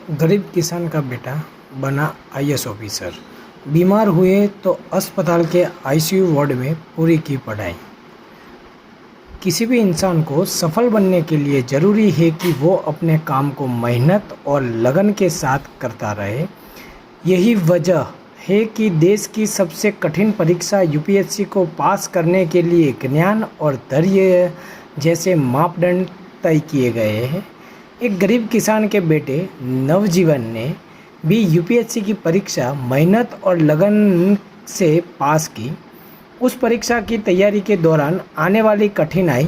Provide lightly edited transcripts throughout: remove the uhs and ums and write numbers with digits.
गरीब किसान का बेटा बना आईएएस ऑफिसर। बीमार हुए तो अस्पताल के आईसीयू वार्ड में पूरी की पढ़ाई। किसी भी इंसान को सफल बनने के लिए ज़रूरी है कि वो अपने काम को मेहनत और लगन के साथ करता रहे। यही वजह है कि देश की सबसे कठिन परीक्षा यूपीएससी को पास करने के लिए ज्ञान और धैर्य जैसे मापदंड तय किए गए हैं। एक गरीब किसान के बेटे नवजीवन ने भी यूपीएससी की परीक्षा मेहनत और लगन से पास की। उस परीक्षा की तैयारी के दौरान आने वाली कठिनाई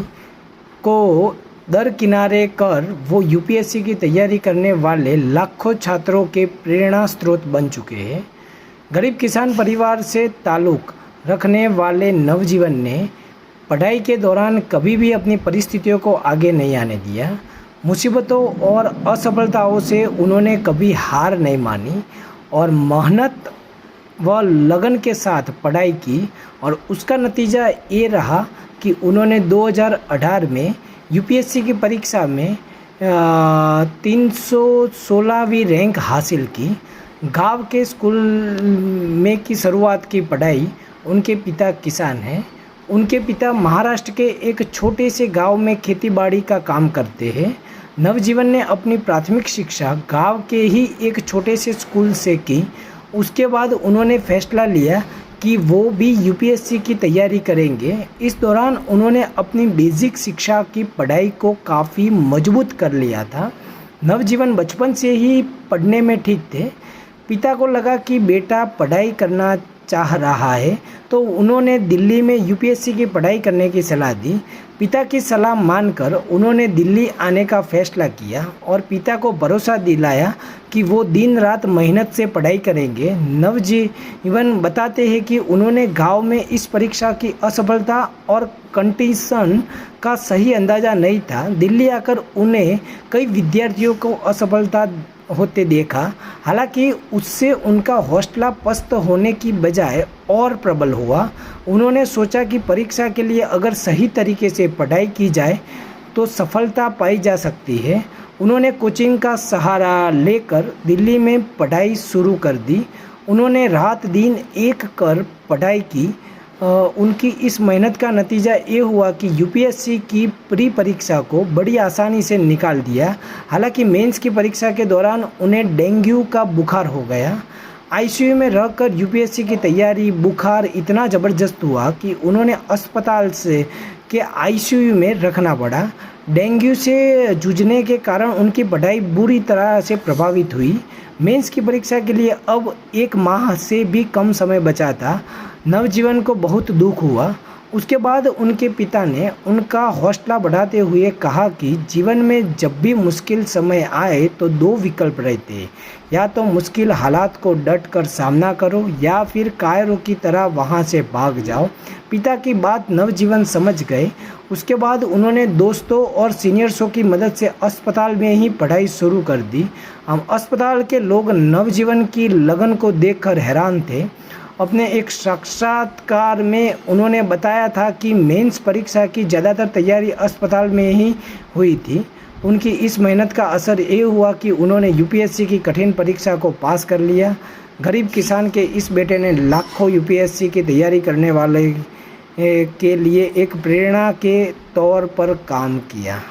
को दरकिनारे कर वो यूपीएससी की तैयारी करने वाले लाखों छात्रों के प्रेरणा स्रोत बन चुके हैं। गरीब किसान परिवार से ताल्लुक़ रखने वाले नवजीवन ने पढ़ाई के दौरान कभी भी अपनी परिस्थितियों को आगे नहीं आने दिया। मुसीबतों और असफलताओं से उन्होंने कभी हार नहीं मानी और मेहनत व लगन के साथ पढ़ाई की और उसका नतीजा ये रहा कि उन्होंने 2018 में यूपीएससी की परीक्षा में 316वीं रैंक हासिल की। गांव के स्कूल में की शुरुआत की पढ़ाई। उनके पिता किसान हैं। उनके पिता महाराष्ट्र के एक छोटे से गांव में खेतीबाड़ी का काम करते हैं। नवजीवन ने अपनी प्राथमिक शिक्षा गांव के ही एक छोटे से स्कूल से की। उसके बाद उन्होंने फैसला लिया कि वो भी यूपीएससी की तैयारी करेंगे। इस दौरान उन्होंने अपनी बेसिक शिक्षा की पढ़ाई को काफ़ी मजबूत कर लिया था। नवजीवन बचपन से ही पढ़ने में ठीक थे। पिता को लगा कि बेटा पढ़ाई करना चाह रहा है तो उन्होंने दिल्ली में यूपीएससी की पढ़ाई करने की सलाह दी। पिता की सलाह मानकर उन्होंने दिल्ली आने का फैसला किया और पिता को भरोसा दिलाया कि वो दिन रात मेहनत से पढ़ाई करेंगे। नवजीवन बताते हैं कि उन्होंने गांव में इस परीक्षा की असफलता और कंडीशन का सही अंदाज़ा नहीं था। दिल्ली आकर उन्हें कई विद्यार्थियों को असफलता होते देखा। हालांकि उससे उनका हौसला पस्त होने की बजाय और प्रबल हुआ। उन्होंने सोचा कि परीक्षा के लिए अगर सही तरीके से पढ़ाई की जाए तो सफलता पाई जा सकती है। उन्होंने कोचिंग का सहारा लेकर दिल्ली में पढ़ाई शुरू कर दी। उन्होंने रात दिन एक कर पढ़ाई की। उनकी इस मेहनत का नतीजा ये हुआ कि यूपीएससी की प्री परीक्षा को बड़ी आसानी से निकाल दिया। हालांकि मेंस की परीक्षा के दौरान उन्हें डेंगू का बुखार हो गया। आईसीयू में रहकर यूपीएससी की तैयारी। बुखार इतना ज़बरदस्त हुआ कि उन्होंने अस्पताल से के आईसीयू में रखना पड़ा। डेंगू से जूझने के कारण उनकी पढ़ाई बुरी तरह से प्रभावित हुई। मेंस की परीक्षा के लिए अब 1 माह से भी कम समय बचा था। नवजीवन को बहुत दुख हुआ। उसके बाद उनके पिता ने उनका हौसला बढ़ाते हुए कहा कि जीवन में जब भी मुश्किल समय आए तो 2 विकल्प रहते हैं, या तो मुश्किल हालात को डट कर सामना करो या फिर कायरों की तरह वहां से भाग जाओ। पिता की बात नवजीवन समझ गए। उसके बाद उन्होंने दोस्तों और सीनियर्सों की मदद से अस्पताल में ही पढ़ाई शुरू कर दी। हम अस्पताल के लोग नवजीवन की लगन को देखकर हैरान थे। अपने एक साक्षात्कार में उन्होंने बताया था कि मेंस परीक्षा की ज़्यादातर तैयारी अस्पताल में ही हुई थी। उनकी इस मेहनत का असर ये हुआ कि उन्होंने यूपीएससी की कठिन परीक्षा को पास कर लिया। गरीब किसान के इस बेटे ने लाखों यूपीएससी की तैयारी करने वाले के लिए एक प्रेरणा के तौर पर काम किया।